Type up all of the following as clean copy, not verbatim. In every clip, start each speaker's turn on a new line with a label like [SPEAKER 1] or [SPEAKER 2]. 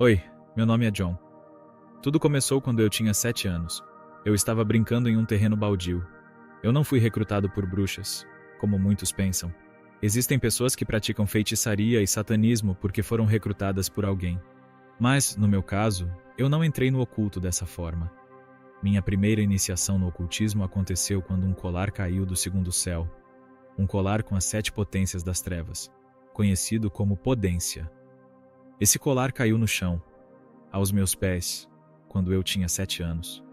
[SPEAKER 1] Oi, meu nome é John. Tudo começou quando eu tinha 7 anos. Eu estava brincando em um terreno baldio. Eu não fui recrutado por bruxas, como muitos pensam. Existem pessoas que praticam feitiçaria e satanismo porque foram recrutadas por alguém. Mas, no meu caso, eu não entrei no oculto dessa forma. Minha primeira iniciação no ocultismo aconteceu quando um colar caiu do segundo céu. Um colar com as 7 potências das trevas, conhecido como Podência. Esse colar caiu no chão, aos meus pés, quando eu tinha 7 anos.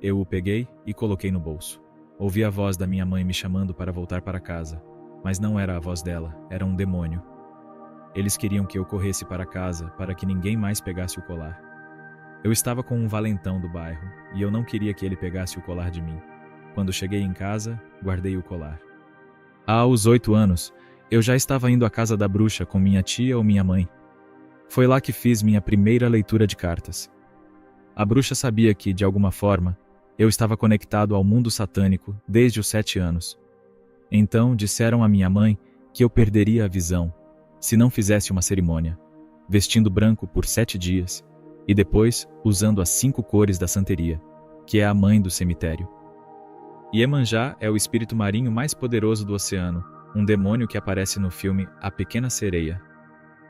[SPEAKER 1] Eu o peguei e coloquei no bolso. Ouvi a voz da minha mãe me chamando para voltar para casa, mas não era a voz dela, era um demônio. Eles queriam que eu corresse para casa para que ninguém mais pegasse o colar. Eu estava com um valentão do bairro e eu não queria que ele pegasse o colar de mim. Quando cheguei em casa, guardei o colar. Aos 8 anos, eu já estava indo à casa da bruxa com minha tia ou minha mãe. Foi lá que fiz minha primeira leitura de cartas. A bruxa sabia que, de alguma forma, eu estava conectado ao mundo satânico desde os 7 anos. Então disseram à minha mãe que eu perderia a visão se não fizesse uma cerimônia, vestindo branco por 7 dias e depois usando as 5 cores da santeria, que é a mãe do cemitério. Iemanjá é o espírito marinho mais poderoso do oceano, um demônio que aparece no filme A Pequena Sereia.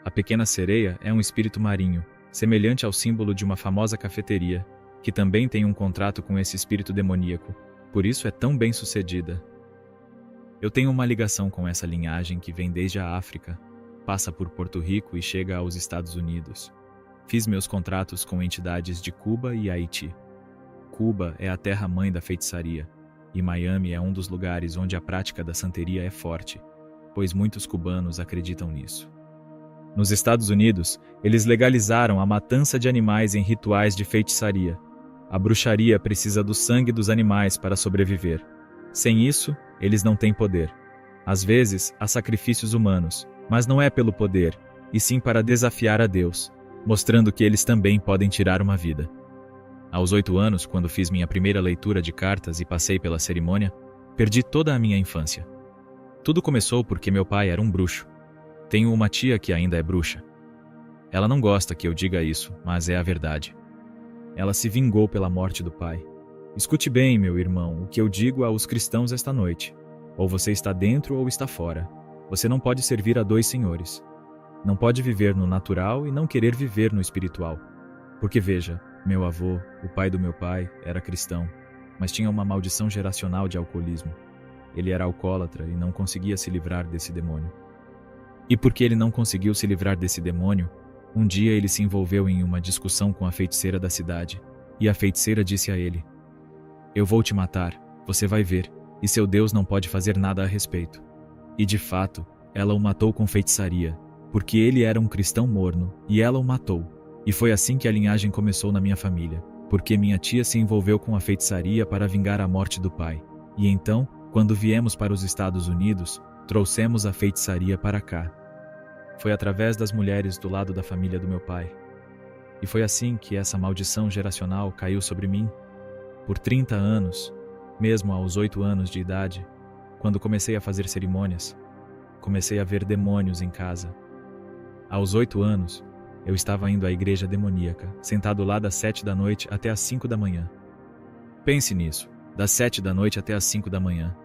[SPEAKER 1] A Pequena Sereia é um espírito marinho, semelhante ao símbolo de uma famosa cafeteria, que também tem um contrato com esse espírito demoníaco, por isso é tão bem sucedida. Eu tenho uma ligação com essa linhagem que vem desde a África, passa por Porto Rico e chega aos Estados Unidos. Fiz meus contratos com entidades de Cuba e Haiti. Cuba é a terra-mãe da feitiçaria, e Miami é um dos lugares onde a prática da santeria é forte, pois muitos cubanos acreditam nisso. Nos Estados Unidos, eles legalizaram a matança de animais em rituais de feitiçaria. A bruxaria precisa do sangue dos animais para sobreviver. Sem isso, eles não têm poder. Às vezes, há sacrifícios humanos, mas não é pelo poder, e sim para desafiar a Deus, mostrando que eles também podem tirar uma vida. Aos 8 anos, quando fiz minha primeira leitura de cartas e passei pela cerimônia, perdi toda a minha infância. Tudo começou porque meu pai era um bruxo. Tenho uma tia que ainda é bruxa. Ela não gosta que eu diga isso, mas é a verdade. Ela se vingou pela morte do pai. Escute bem, meu irmão, o que eu digo aos cristãos esta noite. Ou você está dentro ou está fora. Você não pode servir a 2 senhores. Não pode viver no natural e não querer viver no espiritual. Porque veja, meu avô, o pai do meu pai, era cristão, mas tinha uma maldição geracional de alcoolismo. Ele era alcoólatra e não conseguia se livrar desse demônio. E porque ele não conseguiu se livrar desse demônio, um dia ele se envolveu em uma discussão com a feiticeira da cidade, e a feiticeira disse a ele: "Eu vou te matar, você vai ver, e seu Deus não pode fazer nada a respeito." E de fato, ela o matou com feitiçaria, porque ele era um cristão morno, e ela o matou. E foi assim que a linhagem começou na minha família, porque minha tia se envolveu com a feitiçaria para vingar a morte do pai. E então, quando viemos para os Estados Unidos, trouxemos a feitiçaria para cá. Foi através das mulheres do lado da família do meu pai. E foi assim que essa maldição geracional caiu sobre mim. Por 30 anos, mesmo aos 8 anos de idade, quando comecei a fazer cerimônias, comecei a ver demônios em casa. Aos 8 anos, eu estava indo à igreja demoníaca, sentado lá das 7 da noite até às 5 da manhã. Pense nisso, das 7 da noite até às 5 da manhã.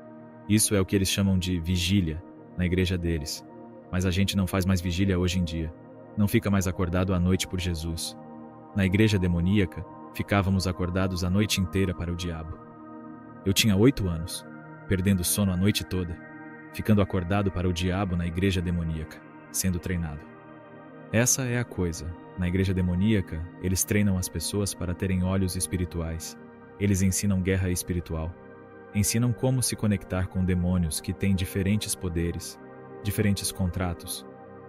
[SPEAKER 1] Isso é o que eles chamam de vigília, na igreja deles. Mas a gente não faz mais vigília hoje em dia. Não fica mais acordado à noite por Jesus. Na igreja demoníaca, ficávamos acordados a noite inteira para o diabo. Eu tinha 8 anos, perdendo sono a noite toda, ficando acordado para o diabo na igreja demoníaca, sendo treinado. Essa é a coisa. Na igreja demoníaca, eles treinam as pessoas para terem olhos espirituais. Eles ensinam guerra espiritual. Ensinam como se conectar com demônios que têm diferentes poderes, diferentes contratos,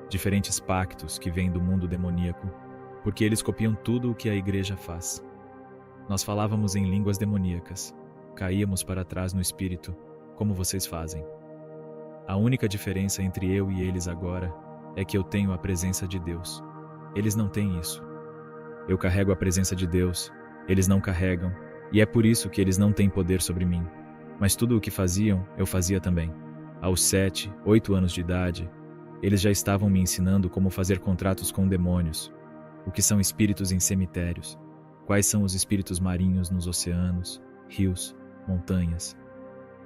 [SPEAKER 1] diferentes pactos que vêm do mundo demoníaco, porque eles copiam tudo o que a igreja faz. Nós falávamos em línguas demoníacas, caíamos para trás no espírito, como vocês fazem. A única diferença entre eu e eles agora é que eu tenho a presença de Deus. Eles não têm isso. Eu carrego a presença de Deus, eles não carregam, e é por isso que eles não têm poder sobre mim. Mas tudo o que faziam, eu fazia também. Aos 7, 8 anos de idade, eles já estavam me ensinando como fazer contratos com demônios. O que são espíritos em cemitérios? Quais são os espíritos marinhos nos oceanos, rios, montanhas?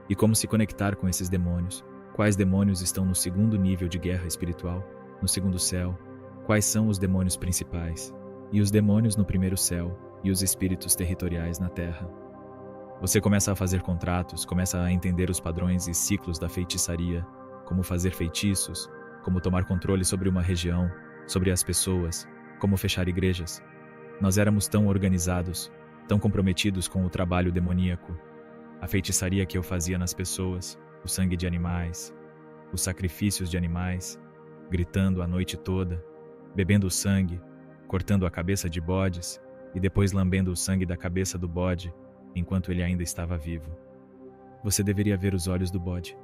[SPEAKER 1] E como se conectar com esses demônios? Quais demônios estão no segundo nível de guerra espiritual, no segundo céu? Quais são os demônios principais? E os demônios no primeiro céu? E os espíritos territoriais na terra? Você começa a fazer contratos, começa a entender os padrões e ciclos da feitiçaria, como fazer feitiços, como tomar controle sobre uma região, sobre as pessoas, como fechar igrejas. Nós éramos tão organizados, tão comprometidos com o trabalho demoníaco, a feitiçaria que eu fazia nas pessoas, o sangue de animais, os sacrifícios de animais, gritando a noite toda, bebendo o sangue, cortando a cabeça de bodes e depois lambendo o sangue da cabeça do bode enquanto ele ainda estava vivo. Você deveria ver os olhos do bode.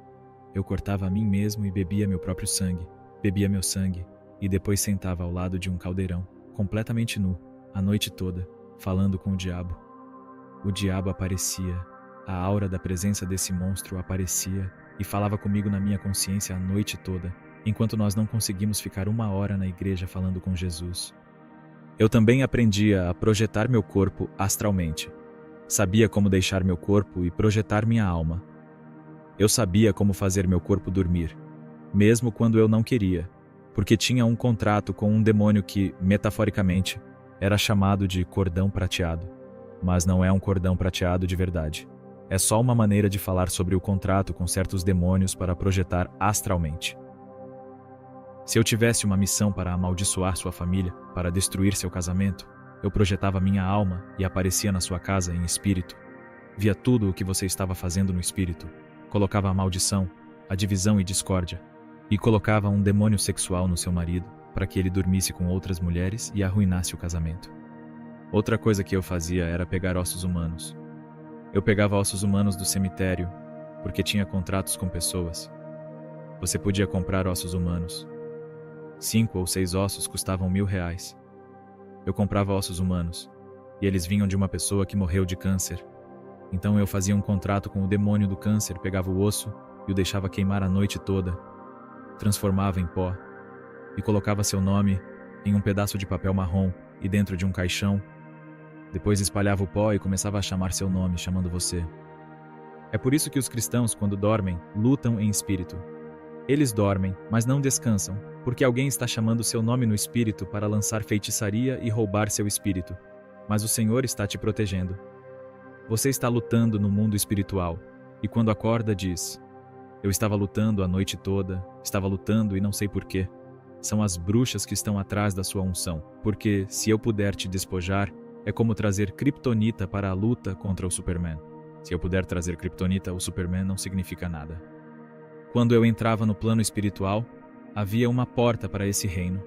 [SPEAKER 1] Eu cortava a mim mesmo e bebia meu próprio sangue, bebia meu sangue e depois sentava ao lado de um caldeirão, completamente nu, a noite toda, falando com o diabo. O diabo aparecia, a aura da presença desse monstro aparecia e falava comigo na minha consciência a noite toda, enquanto nós não conseguimos ficar 1 hora na igreja falando com Jesus. Eu também aprendia a projetar meu corpo astralmente. Sabia como deixar meu corpo e projetar minha alma. Eu sabia como fazer meu corpo dormir, mesmo quando eu não queria, porque tinha um contrato com um demônio que, metaforicamente, era chamado de cordão prateado. Mas não é um cordão prateado de verdade. É só uma maneira de falar sobre o contrato com certos demônios para projetar astralmente. Se eu tivesse uma missão para amaldiçoar sua família, para destruir seu casamento, eu projetava minha alma e aparecia na sua casa em espírito. Via tudo o que você estava fazendo no espírito. Colocava a maldição, a divisão e discórdia. E colocava um demônio sexual no seu marido, para que ele dormisse com outras mulheres e arruinasse o casamento. Outra coisa que eu fazia era pegar ossos humanos. Eu pegava ossos humanos do cemitério, porque tinha contratos com pessoas. Você podia comprar ossos humanos. 5 ou 6 ossos custavam R$1.000. Eu comprava ossos humanos, e eles vinham de uma pessoa que morreu de câncer. Então eu fazia um contrato com o demônio do câncer, pegava o osso e o deixava queimar a noite toda, transformava em pó, e colocava seu nome em um pedaço de papel marrom e dentro de um caixão. Depois espalhava o pó e começava a chamar seu nome, chamando você. É por isso que os cristãos, quando dormem, lutam em espírito. Eles dormem, mas não descansam, porque alguém está chamando seu nome no espírito para lançar feitiçaria e roubar seu espírito. Mas o Senhor está te protegendo. Você está lutando no mundo espiritual, e quando acorda diz: eu estava lutando a noite toda, estava lutando e não sei porquê. São as bruxas que estão atrás da sua unção, porque se eu puder te despojar, é como trazer kryptonita para a luta contra o Superman. Se eu puder trazer kryptonita, o Superman não significa nada. Quando eu entrava no plano espiritual, havia uma porta para esse reino,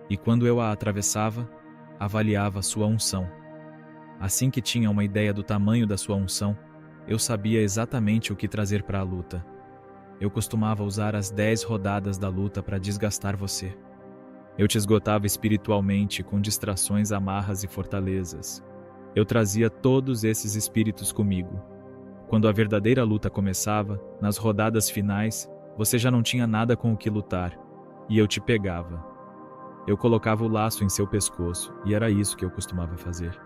[SPEAKER 1] e quando eu a atravessava, avaliava sua unção. Assim que tinha uma ideia do tamanho da sua unção, eu sabia exatamente o que trazer para a luta. Eu costumava usar as 10 rodadas da luta para desgastar você. Eu te esgotava espiritualmente com distrações, amarras e fortalezas. Eu trazia todos esses espíritos comigo. Quando a verdadeira luta começava, nas rodadas finais, você já não tinha nada com o que lutar, e eu te pegava. Eu colocava o laço em seu pescoço, e era isso que eu costumava fazer.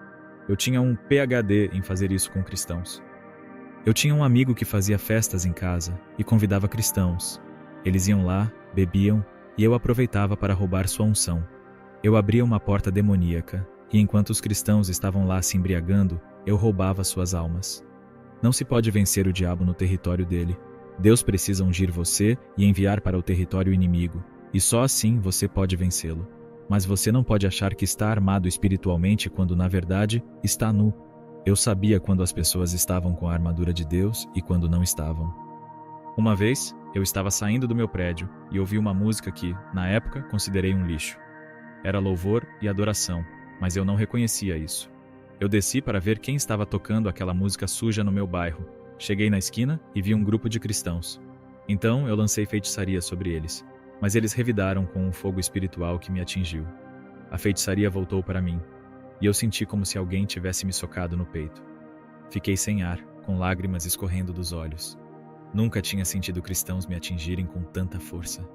[SPEAKER 1] Eu tinha um PhD em fazer isso com cristãos. Eu tinha um amigo que fazia festas em casa e convidava cristãos. Eles iam lá, bebiam, e eu aproveitava para roubar sua unção. Eu abria uma porta demoníaca, e enquanto os cristãos estavam lá se embriagando, eu roubava suas almas. Não se pode vencer o diabo no território dele. Deus precisa ungir você e enviar para o território inimigo, e só assim você pode vencê-lo. Mas você não pode achar que está armado espiritualmente quando, na verdade, está nu. Eu sabia quando as pessoas estavam com a armadura de Deus e quando não estavam. Uma vez, eu estava saindo do meu prédio e ouvi uma música que, na época, considerei um lixo. Era louvor e adoração, mas eu não reconhecia isso. Eu desci para ver quem estava tocando aquela música suja no meu bairro. Cheguei na esquina e vi um grupo de cristãos. Então eu lancei feitiçaria sobre eles, mas eles revidaram com um fogo espiritual que me atingiu. A feitiçaria voltou para mim, e eu senti como se alguém tivesse me socado no peito. Fiquei sem ar, com lágrimas escorrendo dos olhos. Nunca tinha sentido cristãos me atingirem com tanta força.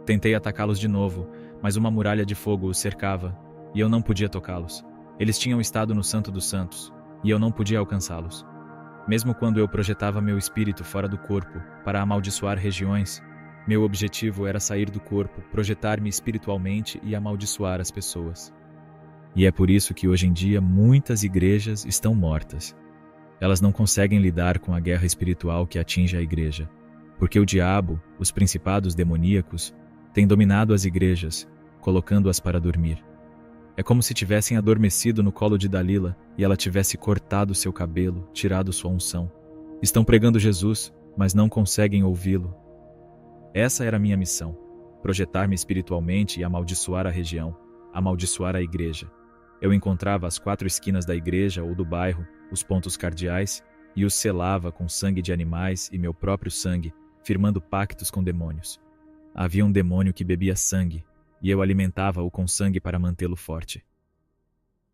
[SPEAKER 1] Tentei atacá-los de novo, mas uma muralha de fogo os cercava, e eu não podia tocá-los. Eles tinham estado no Santo dos Santos, e eu não podia alcançá-los. Mesmo quando eu projetava meu espírito fora do corpo para amaldiçoar regiões, meu objetivo era sair do corpo, projetar-me espiritualmente e amaldiçoar as pessoas. E é por isso que hoje em dia muitas igrejas estão mortas. Elas não conseguem lidar com a guerra espiritual que atinge a igreja, porque o diabo, os principados demoníacos, têm dominado as igrejas, colocando-as para dormir. É como se tivessem adormecido no colo de Dalila e ela tivesse cortado seu cabelo, tirado sua unção. Estão pregando Jesus, mas não conseguem ouvi-lo. Essa era a minha missão, projetar-me espiritualmente e amaldiçoar a região, amaldiçoar a igreja. Eu encontrava as 4 esquinas da igreja ou do bairro, os pontos cardeais, e os selava com sangue de animais e meu próprio sangue, firmando pactos com demônios. Havia um demônio que bebia sangue, e eu alimentava-o com sangue para mantê-lo forte.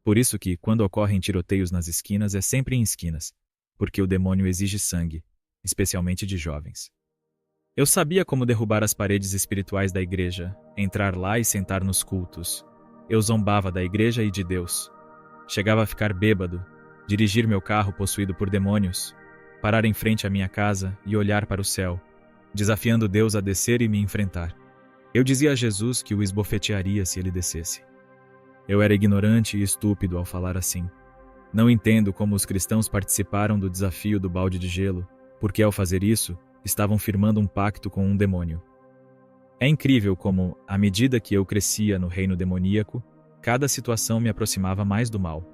[SPEAKER 1] Por isso que, quando ocorrem tiroteios nas esquinas, é sempre em esquinas, porque o demônio exige sangue, especialmente de jovens. Eu sabia como derrubar as paredes espirituais da igreja, entrar lá e sentar nos cultos. Eu zombava da igreja e de Deus. Chegava a ficar bêbado, dirigir meu carro possuído por demônios, parar em frente à minha casa e olhar para o céu, desafiando Deus a descer e me enfrentar. Eu dizia a Jesus que o esbofetearia se ele descesse. Eu era ignorante e estúpido ao falar assim. Não entendo como os cristãos participaram do desafio do balde de gelo, porque ao fazer isso, estavam firmando um pacto com um demônio. É incrível como, à medida que eu crescia no reino demoníaco, cada situação me aproximava mais do mal.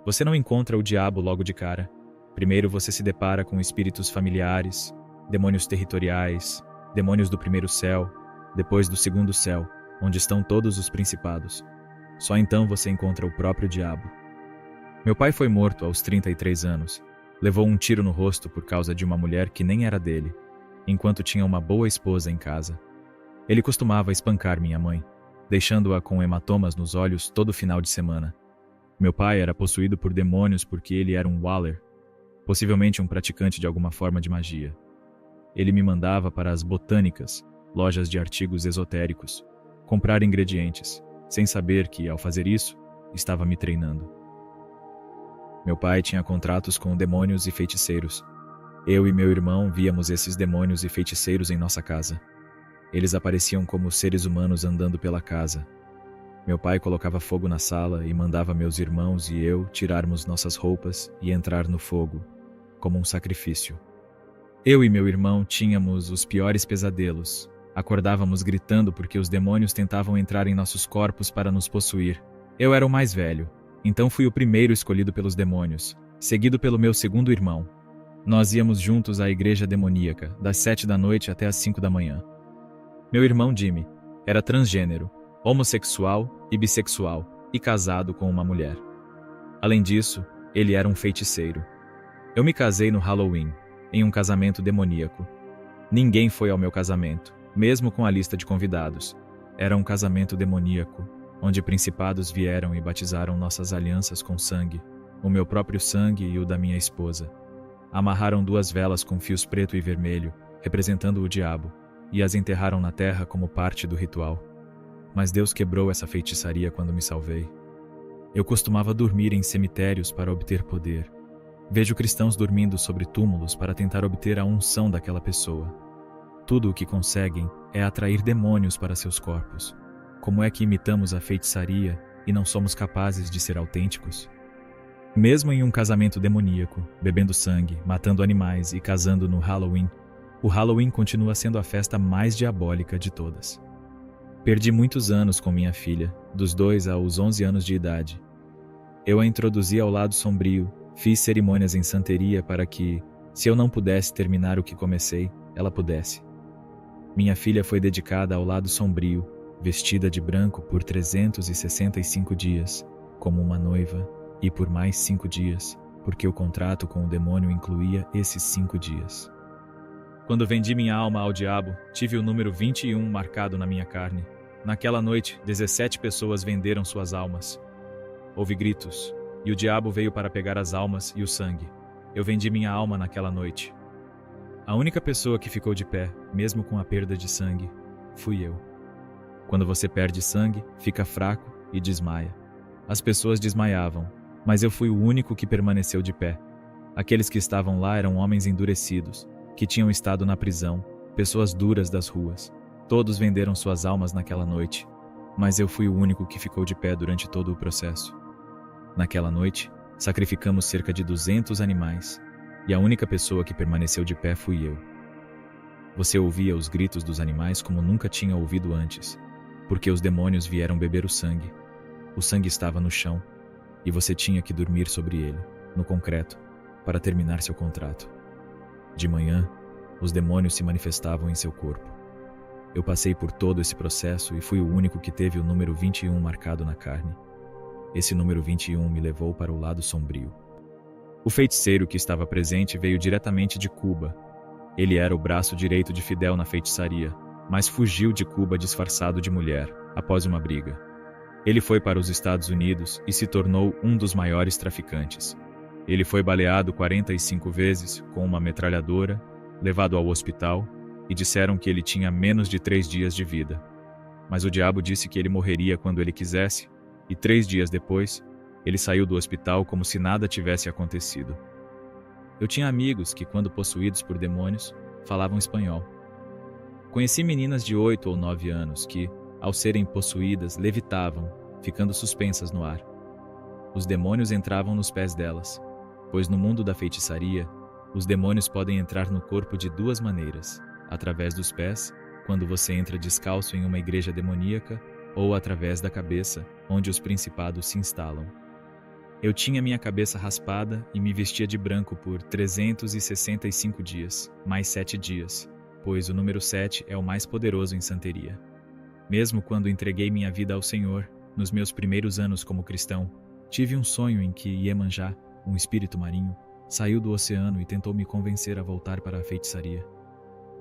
[SPEAKER 1] Você não encontra o diabo logo de cara. Primeiro você se depara com espíritos familiares, demônios territoriais, demônios do primeiro céu, depois do segundo céu, onde estão todos os principados. Só então você encontra o próprio diabo. Meu pai foi morto aos 33 anos. Levou um tiro no rosto por causa de uma mulher que nem era dele, enquanto tinha uma boa esposa em casa. Ele costumava espancar minha mãe, deixando-a com hematomas nos olhos todo final de semana. Meu pai era possuído por demônios porque ele era um Waller, possivelmente um praticante de alguma forma de magia. Ele me mandava para as botânicas, lojas de artigos esotéricos, comprar ingredientes, sem saber que, ao fazer isso, estava me treinando. Meu pai tinha contratos com demônios e feiticeiros. Eu e meu irmão víamos esses demônios e feiticeiros em nossa casa. Eles apareciam como seres humanos andando pela casa. Meu pai colocava fogo na sala e mandava meus irmãos e eu tirarmos nossas roupas e entrar no fogo, como um sacrifício. Eu e meu irmão tínhamos os piores pesadelos. Acordávamos gritando porque os demônios tentavam entrar em nossos corpos para nos possuir. Eu era o mais velho, então fui o primeiro escolhido pelos demônios, seguido pelo meu segundo irmão. Nós íamos juntos à igreja demoníaca, das 7 da noite até as 5 da manhã. Meu irmão Jimmy era transgênero, homossexual e bissexual, e casado com uma mulher. Além disso, ele era um feiticeiro. Eu me casei no Halloween, em um casamento demoníaco. Ninguém foi ao meu casamento, mesmo com a lista de convidados. Era um casamento demoníaco, onde principados vieram e batizaram nossas alianças com sangue, o meu próprio sangue e o da minha esposa. Amarraram 2 velas com fios preto e vermelho, representando o diabo, e as enterraram na terra como parte do ritual. Mas Deus quebrou essa feitiçaria quando me salvei. Eu costumava dormir em cemitérios para obter poder. Vejo cristãos dormindo sobre túmulos para tentar obter a unção daquela pessoa. Tudo o que conseguem é atrair demônios para seus corpos. Como é que imitamos a feitiçaria e não somos capazes de ser autênticos? Mesmo em um casamento demoníaco, bebendo sangue, matando animais e casando no Halloween, o Halloween continua sendo a festa mais diabólica de todas. Perdi muitos anos com minha filha, dos 2 aos 11 anos de idade. Eu a introduzi ao lado sombrio, fiz cerimônias em santeria para que, se eu não pudesse terminar o que comecei, ela pudesse. Minha filha foi dedicada ao lado sombrio, vestida de branco por 365 dias, como uma noiva, e por mais 5 dias, porque o contrato com o demônio incluía esses 5 dias. Quando vendi minha alma ao diabo, tive o número 21 marcado na minha carne. Naquela noite, 17 pessoas venderam suas almas. Houve gritos, e o diabo veio para pegar as almas e o sangue. Eu vendi minha alma naquela noite. A única pessoa que ficou de pé, mesmo com a perda de sangue, fui eu. Quando você perde sangue, fica fraco e desmaia. As pessoas desmaiavam, mas eu fui o único que permaneceu de pé. Aqueles que estavam lá eram homens endurecidos, que tinham estado na prisão, pessoas duras das ruas. Todos venderam suas almas naquela noite, mas eu fui o único que ficou de pé durante todo o processo. Naquela noite, sacrificamos cerca de 200 animais, e a única pessoa que permaneceu de pé fui eu. Você ouvia os gritos dos animais como nunca tinha ouvido antes, porque os demônios vieram beber o sangue. O sangue estava no chão, e você tinha que dormir sobre ele, no concreto, para terminar seu contrato. De manhã, os demônios se manifestavam em seu corpo. Eu passei por todo esse processo e fui o único que teve o número 21 marcado na carne. Esse número 21 me levou para o lado sombrio. O feiticeiro que estava presente veio diretamente de Cuba. Ele era o braço direito de Fidel na feitiçaria, mas fugiu de Cuba disfarçado de mulher, após uma briga. Ele foi para os Estados Unidos e se tornou um dos maiores traficantes. Ele foi baleado 45 vezes com uma metralhadora, levado ao hospital, e disseram que ele tinha menos de 3 dias de vida. Mas o diabo disse que ele morreria quando ele quisesse, e 3 dias depois, ele saiu do hospital como se nada tivesse acontecido. Eu tinha amigos que, quando possuídos por demônios, falavam espanhol. Conheci meninas de 8 ou 9 anos que, ao serem possuídas, levitavam, ficando suspensas no ar. Os demônios entravam nos pés delas, pois no mundo da feitiçaria, os demônios podem entrar no corpo de 2 maneiras: através dos pés, quando você entra descalço em uma igreja demoníaca, ou através da cabeça, onde os principados se instalam. Eu tinha minha cabeça raspada e me vestia de branco por 365 dias, mais 7 dias, pois o número 7 é o mais poderoso em santeria. Mesmo quando entreguei minha vida ao Senhor, nos meus primeiros anos como cristão, tive um sonho em que Iemanjá, um espírito marinho, saiu do oceano e tentou me convencer a voltar para a feitiçaria.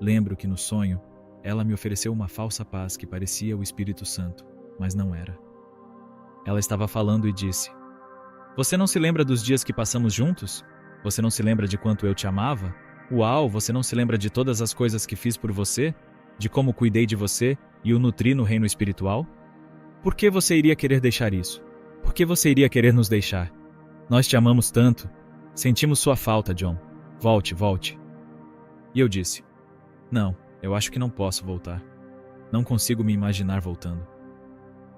[SPEAKER 1] Lembro que no sonho, ela me ofereceu uma falsa paz que parecia o Espírito Santo, mas não era. Ela estava falando e disse: "Você não se lembra dos dias que passamos juntos? Você não se lembra de quanto eu te amava? Uau, você não se lembra de todas as coisas que fiz por você? De como cuidei de você e o nutri no reino espiritual? Por que você iria querer deixar isso? Por que você iria querer nos deixar? Nós te amamos tanto. Sentimos sua falta, John. Volte, volte." E eu disse: "Não, eu acho que não posso voltar. Não consigo me imaginar voltando."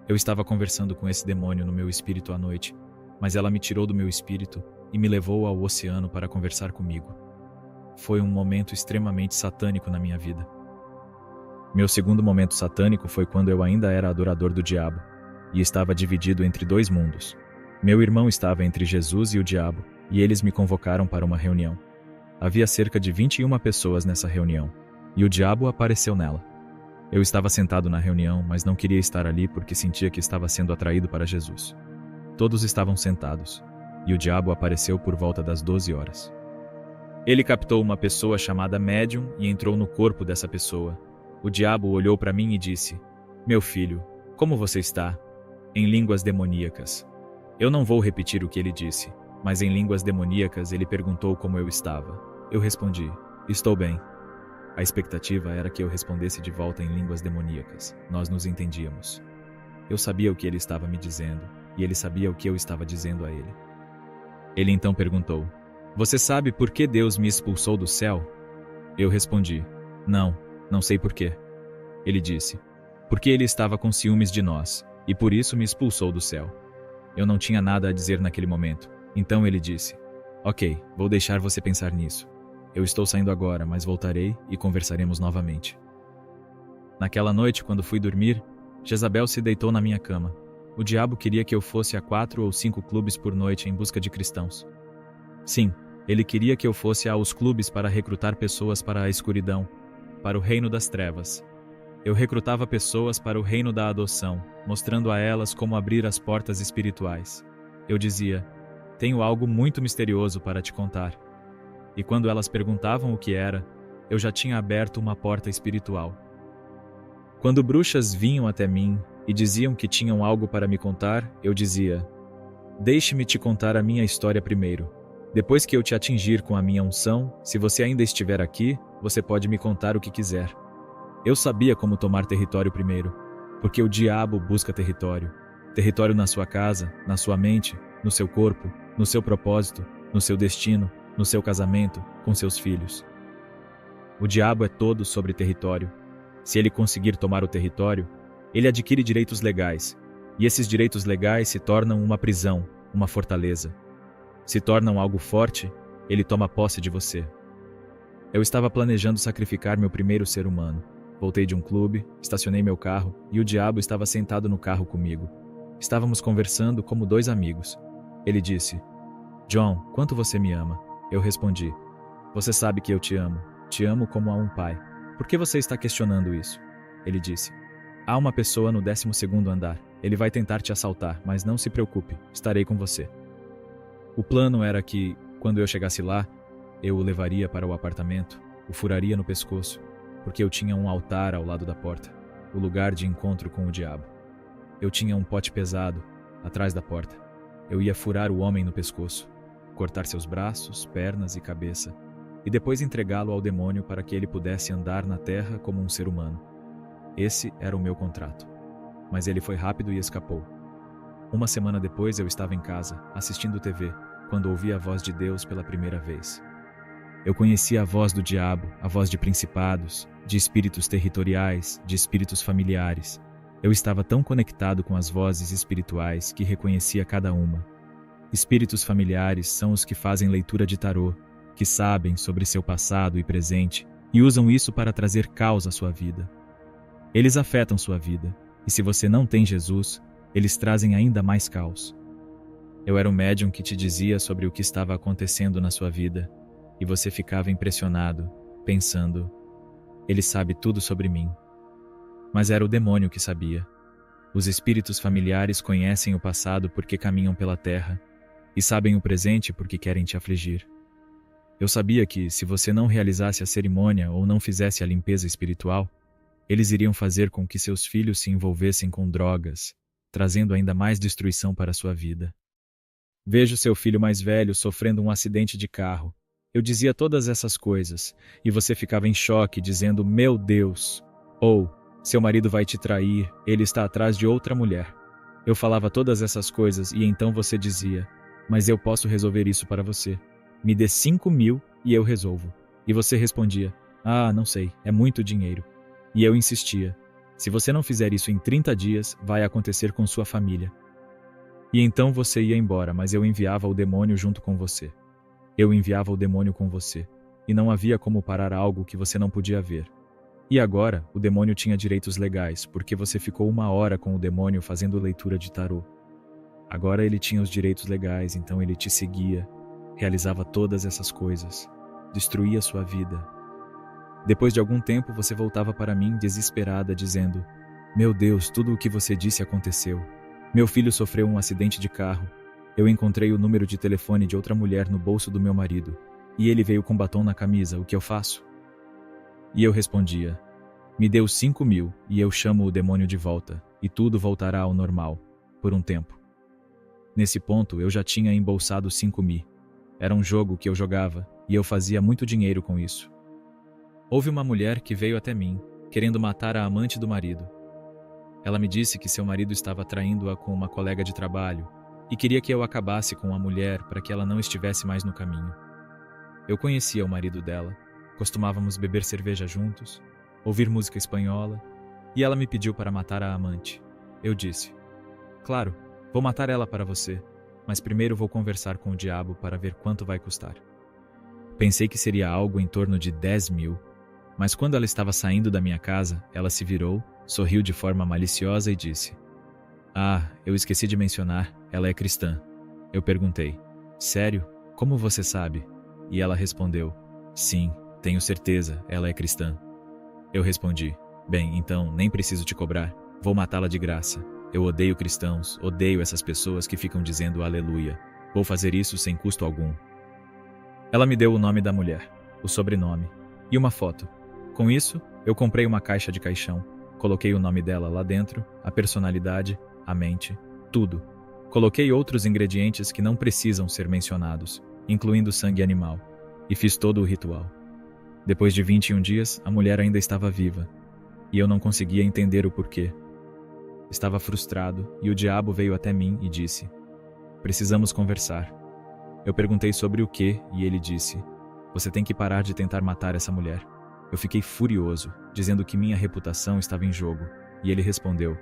[SPEAKER 1] Eu estava conversando com esse demônio no meu espírito à noite, mas ela me tirou do meu espírito e me levou ao oceano para conversar comigo. Foi um momento extremamente satânico na minha vida. Meu segundo momento satânico foi quando eu ainda era adorador do diabo e estava dividido entre 2 mundos. Meu irmão estava entre Jesus e o diabo, e eles me convocaram para uma reunião. Havia cerca de 21 pessoas nessa reunião, e o diabo apareceu nela. Eu estava sentado na reunião, mas não queria estar ali porque sentia que estava sendo atraído para Jesus. Todos estavam sentados, e o diabo apareceu por volta das 12 horas. Ele captou uma pessoa chamada médium e entrou no corpo dessa pessoa. O diabo olhou para mim e disse: "Meu filho, como você está?" Em línguas demoníacas. Eu não vou repetir o que ele disse, mas em línguas demoníacas ele perguntou como eu estava. Eu respondi: "Estou bem." A expectativa era que eu respondesse de volta em línguas demoníacas. Nós nos entendíamos. Eu sabia o que ele estava me dizendo, e ele sabia o que eu estava dizendo a ele. Ele então perguntou: "Você sabe por que Deus me expulsou do céu?" Eu respondi: Não sei por quê." Ele disse: "Porque ele estava com ciúmes de nós, e por isso me expulsou do céu." Eu não tinha nada a dizer naquele momento. Então ele disse: "Ok, vou deixar você pensar nisso. Eu estou saindo agora, mas voltarei e conversaremos novamente." Naquela noite, quando fui dormir, Jezabel se deitou na minha cama. O diabo queria que eu fosse a 4 ou 5 clubes por noite em busca de cristãos. Sim, ele queria que eu fosse aos clubes para recrutar pessoas para a escuridão, para o reino das trevas. Eu recrutava pessoas para o reino da adoção, mostrando a elas como abrir as portas espirituais. Eu dizia: "Tenho algo muito misterioso para te contar." E quando elas perguntavam o que era, eu já tinha aberto uma porta espiritual. Quando bruxas vinham até mim e diziam que tinham algo para me contar, eu dizia: "Deixe-me te contar a minha história primeiro. Depois que eu te atingir com a minha unção, se você ainda estiver aqui, você pode me contar o que quiser." Eu sabia como tomar território primeiro, porque o diabo busca território. Território na sua casa, na sua mente, no seu corpo, no seu propósito, no seu destino, no seu casamento, com seus filhos. O diabo é todo sobre território. Se ele conseguir tomar o território, ele adquire direitos legais, e esses direitos legais se tornam uma prisão, uma fortaleza. Se tornam algo forte, ele toma posse de você. Eu estava planejando sacrificar meu primeiro ser humano. Voltei de um clube, estacionei meu carro e o diabo estava sentado no carro comigo. Estávamos conversando como dois amigos. Ele disse: "John, quanto você me ama?" Eu respondi: "Você sabe que eu te amo como a um pai. Por que você está questionando isso?" Ele disse: "Há uma pessoa no 12º andar. Ele vai tentar te assaltar, mas não se preocupe, estarei com você." O plano era que, quando eu chegasse lá, eu o levaria para o apartamento, o furaria no pescoço, porque eu tinha um altar ao lado da porta, o lugar de encontro com o diabo. Eu tinha um pote pesado, atrás da porta. Eu ia furar o homem no pescoço, cortar seus braços, pernas e cabeça, e depois entregá-lo ao demônio para que ele pudesse andar na terra como um ser humano. Esse era o meu contrato. Mas ele foi rápido e escapou. Uma semana depois eu estava em casa, assistindo TV, quando ouvi a voz de Deus pela primeira vez. Eu conhecia a voz do diabo, a voz de principados, de espíritos territoriais, de espíritos familiares. Eu estava tão conectado com as vozes espirituais que reconhecia cada uma. Espíritos familiares são os que fazem leitura de tarô, que sabem sobre seu passado e presente e usam isso para trazer caos à sua vida. Eles afetam sua vida, e se você não tem Jesus, eles trazem ainda mais caos. Eu era o médium que te dizia sobre o que estava acontecendo na sua vida, e você ficava impressionado, pensando: ele sabe tudo sobre mim. Mas era o demônio que sabia. Os espíritos familiares conhecem o passado porque caminham pela terra, e sabem o presente porque querem te afligir. Eu sabia que, se você não realizasse a cerimônia ou não fizesse a limpeza espiritual, eles iriam fazer com que seus filhos se envolvessem com drogas, trazendo ainda mais destruição para a sua vida. Vejo seu filho mais velho sofrendo um acidente de carro. Eu dizia todas essas coisas, e você ficava em choque, dizendo: "Meu Deus!" Ou: "Seu marido vai te trair, ele está atrás de outra mulher." Eu falava todas essas coisas e então você dizia: "Mas eu posso resolver isso para você. Me dê 5.000 e eu resolvo." E você respondia: "Ah, não sei, é muito dinheiro." E eu insistia: "Se você não fizer isso em 30 dias, vai acontecer com sua família." E então você ia embora, mas eu enviava o demônio junto com você. Eu enviava o demônio com você, e não havia como parar algo que você não podia ver. E agora, o demônio tinha direitos legais, porque você ficou 1 hora com o demônio fazendo leitura de tarô. Agora ele tinha os direitos legais, então ele te seguia, realizava todas essas coisas, destruía sua vida. Depois de algum tempo, você voltava para mim desesperada, dizendo: "Meu Deus, tudo o que você disse aconteceu. Meu filho sofreu um acidente de carro. Eu encontrei o número de telefone de outra mulher no bolso do meu marido, e ele veio com batom na camisa, o que eu faço?" E eu respondia: "Me dê os 5.000 e eu chamo o demônio de volta, e tudo voltará ao normal, por um tempo." Nesse ponto, eu já tinha embolsado 5.000. Era um jogo que eu jogava, e eu fazia muito dinheiro com isso. Houve uma mulher que veio até mim, querendo matar a amante do marido. Ela me disse que seu marido estava traindo-a com uma colega de trabalho e queria que eu acabasse com a mulher para que ela não estivesse mais no caminho. Eu conhecia o marido dela, costumávamos beber cerveja juntos, ouvir música espanhola, e ela me pediu para matar a amante. Eu disse: "Claro, vou matar ela para você, mas primeiro vou conversar com o diabo para ver quanto vai custar." Pensei que seria algo em torno de 10.000, mas quando ela estava saindo da minha casa, ela se virou, sorriu de forma maliciosa e disse: "Ah, eu esqueci de mencionar, ela é cristã." Eu perguntei: "Sério? Como você sabe?" E ela respondeu: "Sim, tenho certeza, ela é cristã." Eu respondi: "Bem, então, nem preciso te cobrar, vou matá-la de graça. Eu odeio cristãos, odeio essas pessoas que ficam dizendo aleluia. Vou fazer isso sem custo algum." Ela me deu o nome da mulher, o sobrenome e uma foto. Com isso, eu comprei uma caixa de caixão, coloquei o nome dela lá dentro, a personalidade, a mente, tudo. Coloquei outros ingredientes que não precisam ser mencionados, incluindo sangue animal, e fiz todo o ritual. Depois de 21 dias, a mulher ainda estava viva, e eu não conseguia entender o porquê. estava frustrado e o diabo veio até mim e disse: "Precisamos conversar." Eu perguntei sobre o quê e ele disse: "Você tem que parar de tentar matar essa mulher." Eu fiquei furioso, dizendo que minha reputação estava em jogo, e ele respondeu: